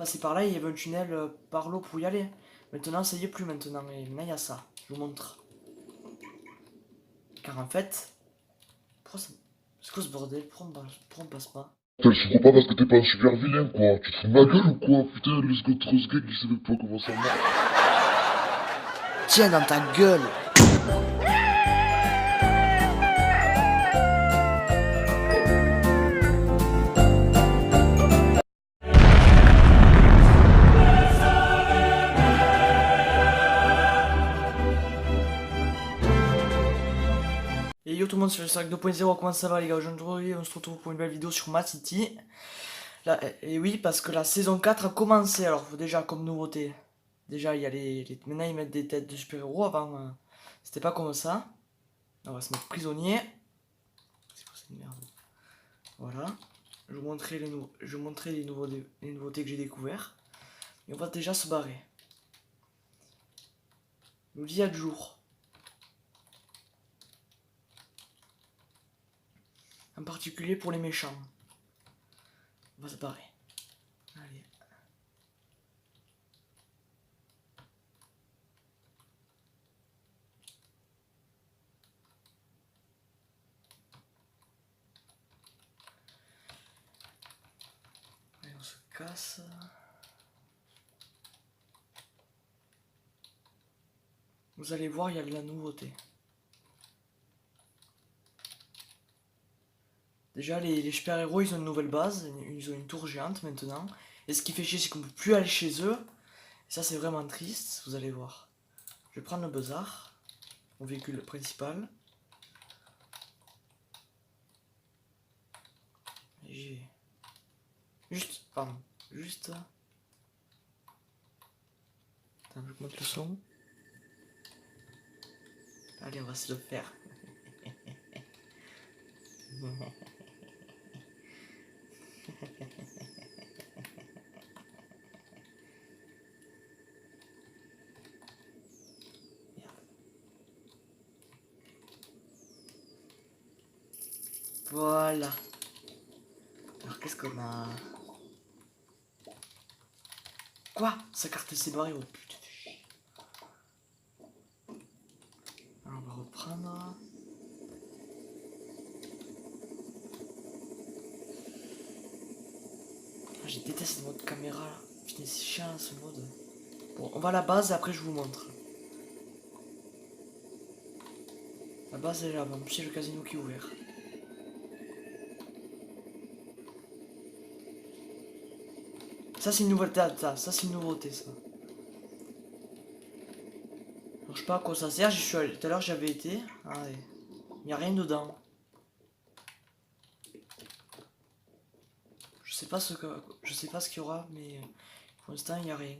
passer par là, il y avait un tunnel par l'eau pour y aller. Maintenant, ça y est plus maintenant. Et maintenant, il y a ça. Je vous montre. Car en fait... Pourquoi ça... C'est quoi ce bordel? Pourquoi on passe pas? Putain, je comprends pas parce que t'es pas un super vilain, quoi. Tu te fous de ma gueule ou quoi? Putain, le Scott Rosgate, il savait pas comment ça marche. Tiens dans ta gueule! Et yo tout le monde, c'est le Stark 2.0, comment ça va les gars? Aujourd'hui on se retrouve pour une nouvelle vidéo sur Mad City. Là, et oui, parce que la saison 4 a commencé, alors déjà comme nouveauté. Déjà il y a maintenant ils mettent des têtes de super-héros, avant c'était pas comme ça. On va se mettre prisonnier. C'est quoi cette merde? Voilà. Je vous montrerai les nouveautés que j'ai découvert. Et on va déjà se barrer. Nous dit à de jour. En particulier pour les méchants. On va se barrer. Allez. Allez, on se casse. Vous allez voir, il y a de la nouveauté. Déjà, les super-héros, ils ont une nouvelle base. Ils ont une tour géante maintenant. Et ce qui fait chier, c'est qu'on ne peut plus aller chez eux. Et ça, c'est vraiment triste. Vous allez voir. Je vais prendre le buzzard. Mon véhicule principal. Et j'y vais. Juste, pardon. Juste. Attends, je monte le son. Allez, on va se le faire. Voilà. Alors qu'est-ce qu'on a? Quoi? Sa carte s'est barrée, oh putain. Alors on va reprendre. Ah, je déteste ce mode caméra là. Putain, c'est chiant ce mode. Bon, on va à la base et après je vous montre. La base est là-bas, puis le casino qui est ouvert. Ça c'est une nouvelle date, ça c'est une nouveauté ça. Alors, je sais pas à quoi ça sert, j'y suis allé. Tout à l'heure j'avais été. Allez. Il n'y a rien dedans. Je sais pas ce qu'il y aura, mais pour l'instant il n'y a rien.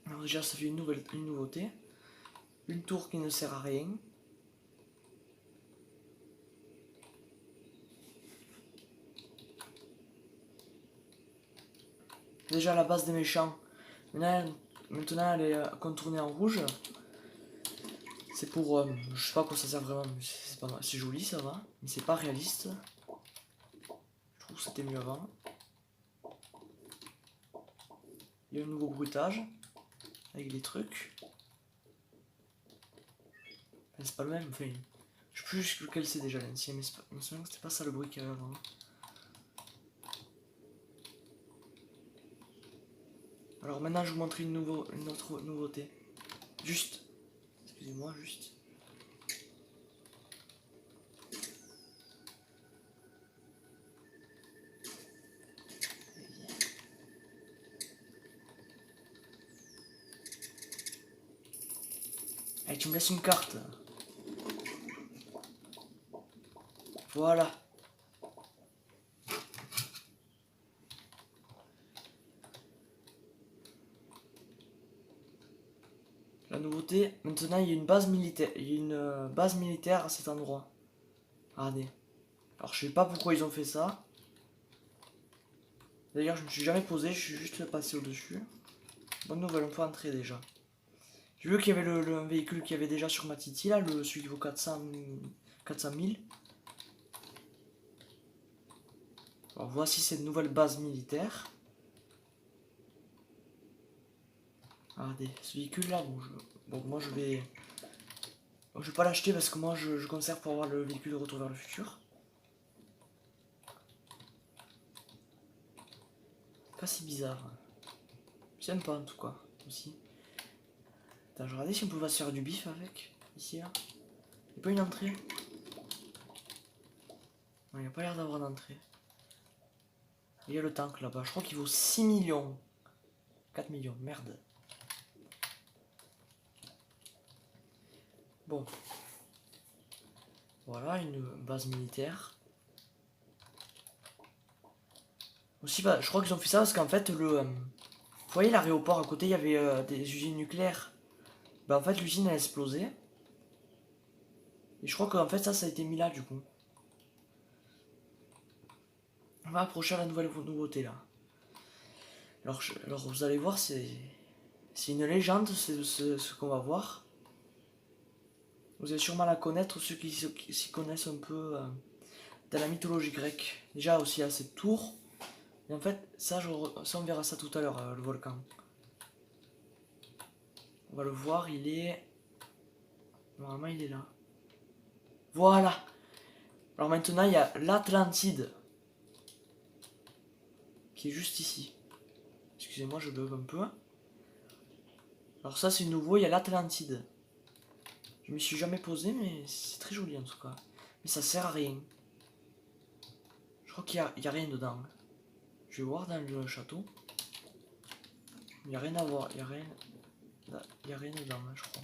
Alors déjà ça fait une nouveauté. Une tour qui ne sert à rien. Déjà la base des méchants. Maintenant elle est contournée en rouge. C'est pour... je sais pas à quoi ça sert vraiment, mais c'est joli ça va. Mais c'est pas réaliste. Je trouve que c'était mieux avant. Il y a un nouveau bruitage. Avec des trucs. Enfin, c'est pas le même, enfin... Je sais plus lequel c'est déjà l'ancien, mais je me souviens que c'était pas ça le bruit qu'il y avait avant. Alors maintenant je vous montre une autre nouveauté. Juste. Excusez-moi, juste. Allez, tu me laisses une carte. Voilà. La nouveauté, maintenant il y a une base militaire. Il y a une base militaire à cet endroit. Regardez. Alors je sais pas pourquoi ils ont fait ça. D'ailleurs je me suis jamais posé, je suis juste passé au-dessus. Bonne nouvelle, on peut entrer déjà. J'ai vu qu'il y avait un véhicule qu'il y avait déjà sur ma Titi là, celui qui vaut 400 000. Alors voici cette nouvelle base militaire. Regardez, ce véhicule là, bon moi je vais pas l'acheter parce que moi je conserve pour avoir le véhicule de Retour vers le futur. Pas si bizarre. Sympa en tout cas, aussi. Attends, je regardais si on pouvait se faire du bif avec, ici là. Il n'y a pas une entrée? Non, il n'y a pas l'air d'avoir d'entrée. Il y a le tank là-bas, je crois qu'il vaut 6 millions. 4 millions, merde. Bon. Voilà, une base militaire. Aussi, bah, je crois qu'ils ont fait ça parce qu'en fait, vous voyez l'aéroport à côté, il y avait des usines nucléaires. Bah en fait, l'usine a explosé. Et je crois qu'en fait, ça a été mis là du coup. On va approcher à la nouvelle nouveauté là. Alors vous allez voir, c'est une légende, c'est ce qu'on va voir. Vous allez sûrement la connaître, ceux qui s'y connaissent un peu dans la mythologie grecque. Déjà aussi à cette tour. Et en fait, ça on verra ça tout à l'heure, le volcan. On va le voir, il est... Normalement il est là. Voilà. Alors maintenant il y a l'Atlantide. Qui est juste ici. Excusez-moi, je bug un peu. Alors ça c'est nouveau, il y a l'Atlantide. Je m'y suis jamais posé, mais c'est très joli en tout cas. Mais ça sert à rien. Je crois qu'il y a rien dedans. Je vais voir dans le château. Il n'y a rien à voir, il n'y a rien dedans, hein, je crois.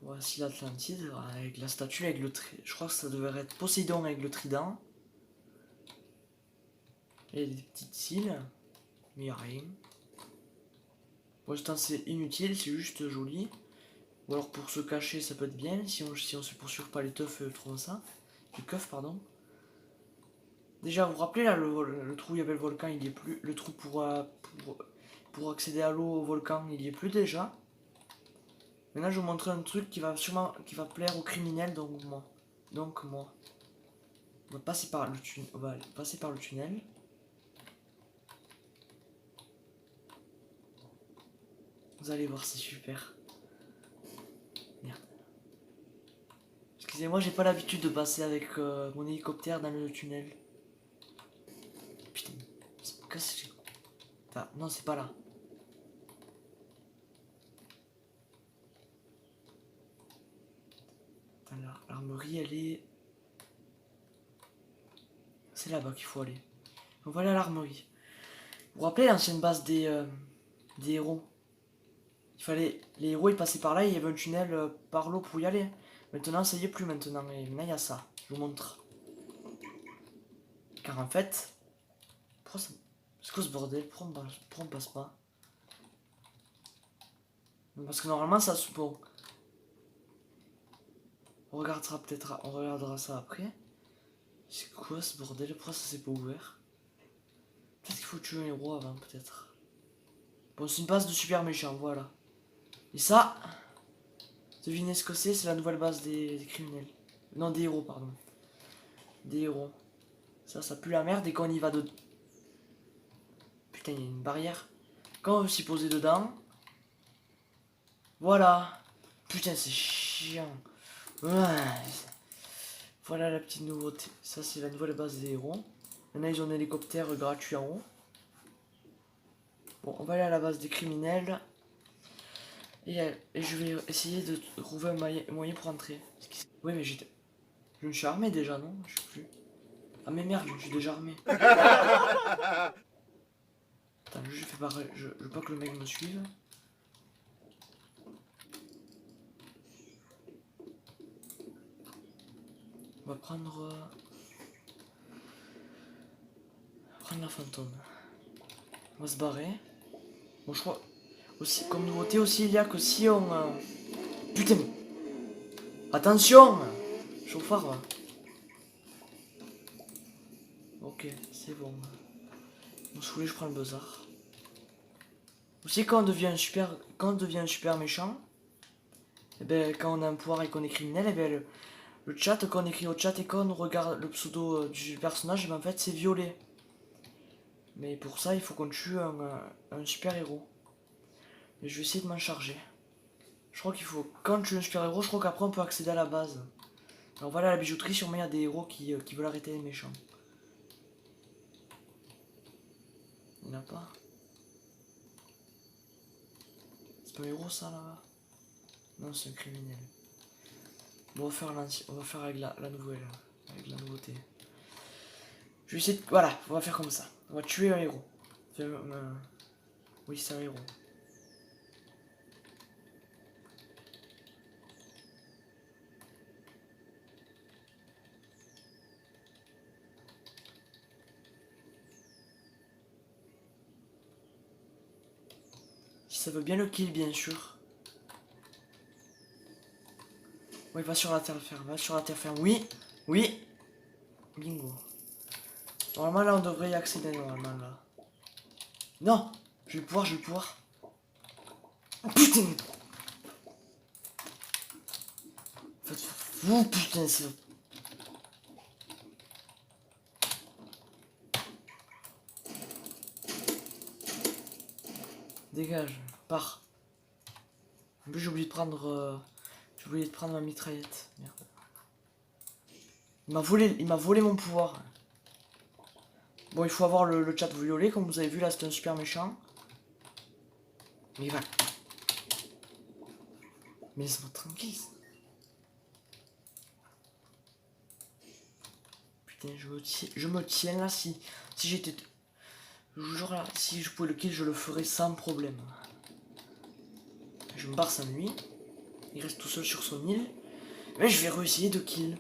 Voici l'Atlantide avec la statue, avec le trident. Je crois que ça devrait être Poséidon avec le trident. Et des petites îles. Mais il n'y a rien. Pour l'instant c'est inutile, c'est juste joli. Ou alors pour se cacher ça peut être bien, si on se poursuit pas les teufs trouvent ça. Les keufs pardon. Déjà vous vous rappelez là le trou où il y avait le volcan, il y est plus. Le trou pour accéder à l'eau au volcan, il y est plus déjà. Maintenant je vais vous montrer un truc qui va plaire aux criminels, donc moi. On va passer par le tunnel. On va passer par le tunnel. Vous allez voir, c'est super. Merde. Excusez-moi, j'ai pas l'habitude de passer avec mon hélicoptère dans le tunnel. Putain, qu'est-ce que c'est? Ah, non, c'est pas là. L'armerie, elle est... C'est là-bas qu'il faut aller. Donc voilà l'armerie. Vous vous rappelez l'ancienne base des héros? Il fallait... Les héros, ils passaient par là, il y avait un tunnel par l'eau pour y aller. Maintenant, ça y est plus maintenant. Et maintenant, il y a ça. Je vous montre. Car en fait... Pourquoi ça... C'est quoi ce bordel? Pourquoi on passe pas? Parce que normalement, ça... Bon... On regardera ça après. C'est quoi ce bordel? Pourquoi ça s'est pas ouvert? Peut-être qu'il faut tuer un héros avant, peut-être. Bon, c'est une base de super méchants, voilà. Et ça, devinez ce que c'est la nouvelle base des criminels. Non, des héros, pardon. Des héros. Ça pue la merde et quand on y va de... Putain, il y a une barrière. Quand on veut s'y poser dedans... Voilà. Putain, c'est chiant. Ouais. Voilà la petite nouveauté. Ça, c'est la nouvelle base des héros. Maintenant, ils ont un hélicoptère gratuit en haut. Bon, on va aller à la base des criminels. Et je vais essayer de trouver un moyen pour entrer. Oui, mais je me suis armé déjà, non? Je sais plus. Ah, mais merde, je me suis déjà armé. Attends, je fais pareil. Je veux pas que le mec me suive. On va prendre la fantôme. On va se barrer. Bon, je crois... Aussi, comme nouveauté aussi, il y a que si on... Putain! Attention! Chauffard, va. Hop. Ok, c'est bon. Vous me saoulez, je prends le bazar. Aussi, quand on devient un super méchant, et ben, quand on a un pouvoir et qu'on est criminel, et ben, le chat, quand on écrit au chat et qu'on regarde le pseudo du personnage, et ben, en fait, c'est violet. Mais pour ça, il faut qu'on tue un super héros. Et je vais essayer de m'en charger. Je crois qu'il faut, quand tu es un super héros, je crois qu'après on peut accéder à la base. Alors voilà, à la bijouterie, sûrement il y a des héros qui veulent arrêter les méchants. Il n'y en a pas. C'est pas un héros ça là-bas? Non, c'est un criminel. Bon, on va faire avec la nouvelle, avec la nouveauté. Je vais essayer de... Voilà, on va faire comme ça. On va tuer un héros. Oui, c'est un héros. Si ça veut bien le kill, bien sûr. Oui, va sur la terre ferme, va sur la terre ferme. Oui, oui. Bingo. Normalement, là, on devrait y accéder, normalement, là. Non, je vais pouvoir, je vais pouvoir. Putain. Vous, putain, c'est... Dégage, pars. En plus, j'ai oublié de prendre... J'ai oublié de prendre ma mitraillette. Merde. Il m'a volé mon pouvoir. Bon, il faut avoir le chat violet, comme vous avez vu, là, c'est un super méchant. Mais il va... Mais laisse-moi tranquille. Putain, je me tiens là, si j'étais... Je vous jure là, si je pouvais le kill, je le ferais sans problème. Je me barre sans lui. Il reste tout seul sur son île. Mais je vais réessayer de kill.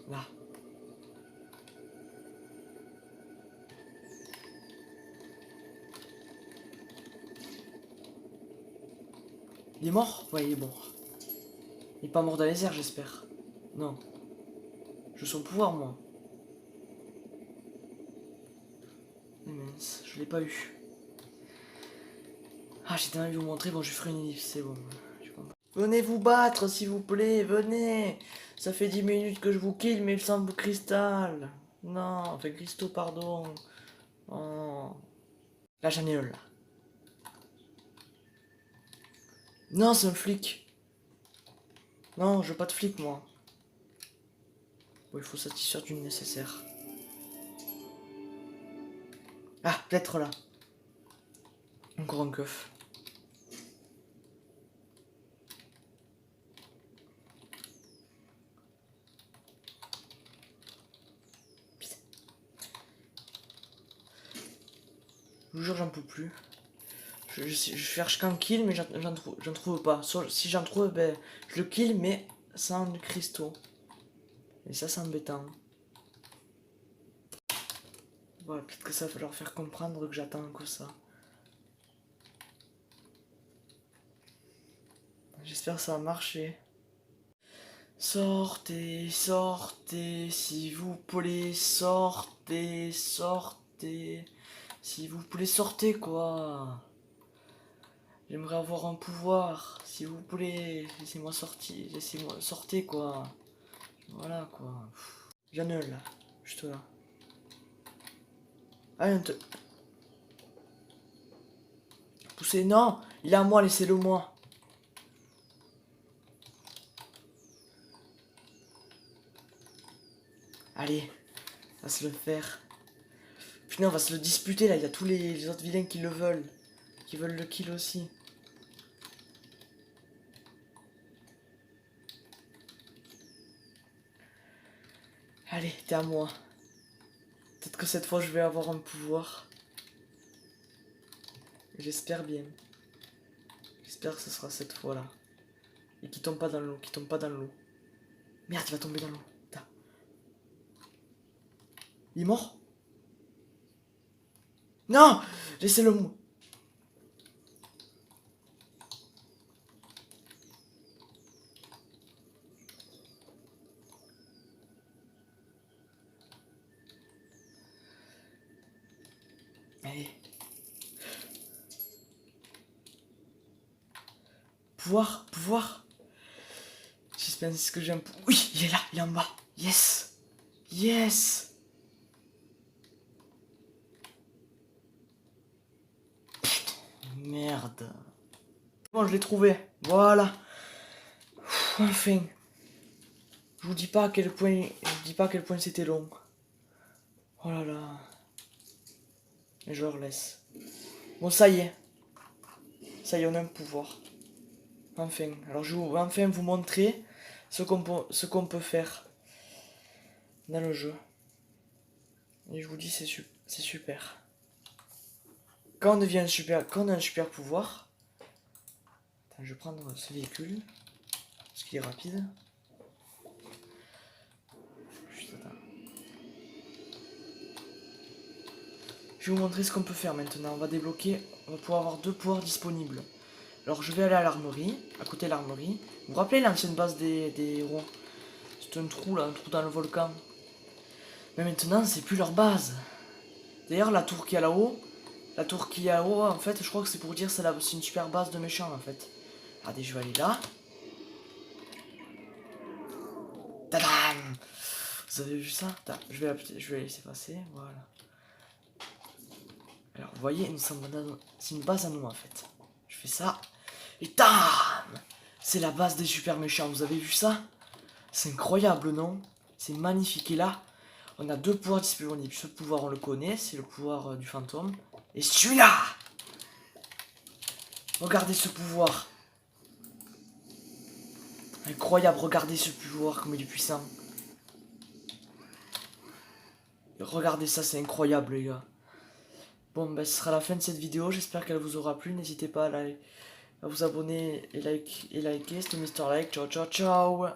Là. Il est mort? Ouais, il est mort. Il est pas mort dans les airs, j'espère. Non. Je veux son pouvoir, moi. Mais mince, je l'ai pas eu. Ah, j'étais envie de vous montrer. Bon, je ferai une ellipse, c'est bon. Venez vous battre, s'il vous plaît, venez. Ça fait 10 minutes que je vous kill, mais sans cristal. Non, enfin cristaux, pardon. Oh. Là, j'en ai un, là. Non, c'est un flic. Non, je veux pas de flic, moi. Bon, il faut satisfaire du nécessaire. Ah, peut-être là. Encore un keuf. Putain. Je vous jure, j'en peux plus. Je cherche qu'un kill, mais j'en trouve pas. Si j'en trouve, ben, je le kill, mais sans cristaux. Et ça, c'est embêtant. Voilà, peut-être que ça va leur faire comprendre que j'attends que ça. J'espère que ça va marcher. Sortez, sortez, s'il vous plaît, sortez, sortez. S'il vous plaît, sortez, quoi. J'aimerais avoir un pouvoir, s'il vous plaît. Laissez-moi sortir, laissez-moi sortez, quoi. Voilà, quoi. J'en ai un, là, juste là. Ah, poussez, non, il est à moi, laissez-le moi. Allez, on va se le faire. Putain, on va se le disputer là, il y a tous les autres vilains qui le veulent. Qui veulent le kill aussi. Allez, t'es à moi. Peut-être que cette fois je vais avoir un pouvoir. J'espère bien. J'espère que ce sera cette fois-là. Et qu'il tombe pas dans l'eau, qu'il tombe pas dans l'eau. Merde, il va tomber dans l'eau. Il est mort? Non! Laissez-le moi. Allez. Pouvoir. Suspense que j'aime. Oui, il est là, il est en bas. Yes. Putain, merde. Bon, je l'ai trouvé. Voilà. Enfin. Je vous dis pas à quel point c'était long. Oh là là. Mais je leur laisse. Bon, ça y est, on a un pouvoir. Enfin, alors je vais enfin vous montrer ce qu'on peut faire dans le jeu. Et je vous dis, c'est super. Quand on a un super pouvoir. Attends, je vais prendre ce véhicule. Parce qu'il est rapide. Juste attends. Je vais vous montrer ce qu'on peut faire maintenant. On va pouvoir avoir 2 pouvoirs disponibles. Alors je vais aller à l'armerie, à côté de l'armerie. Vous vous rappelez l'ancienne base des héros? C'est un trou là, un trou dans le volcan. Mais maintenant c'est plus leur base. D'ailleurs la tour qui est là-haut, en fait je crois que c'est pour dire c'est une super base de méchants en fait. Regardez, je vais aller là. Tadam! Vous avez vu ça? Je vais laisser passer, voilà. Alors vous voyez, c'est une base à nous en fait. Je fais ça. Et tam! C'est la base des super méchants, vous avez vu ça? C'est incroyable, non? C'est magnifique. Et là, on a 2 pouvoirs disponibles. Ce pouvoir, on le connaît, c'est le pouvoir du fantôme. Et celui-là! Regardez ce pouvoir. Incroyable, regardez ce pouvoir, comme il est puissant. Regardez ça, c'est incroyable, les gars. Bon, ben, ce sera la fin de cette vidéo. J'espère qu'elle vous aura plu. N'hésitez pas à vous abonner et liker. C'était Mister Like. Ciao, ciao, ciao.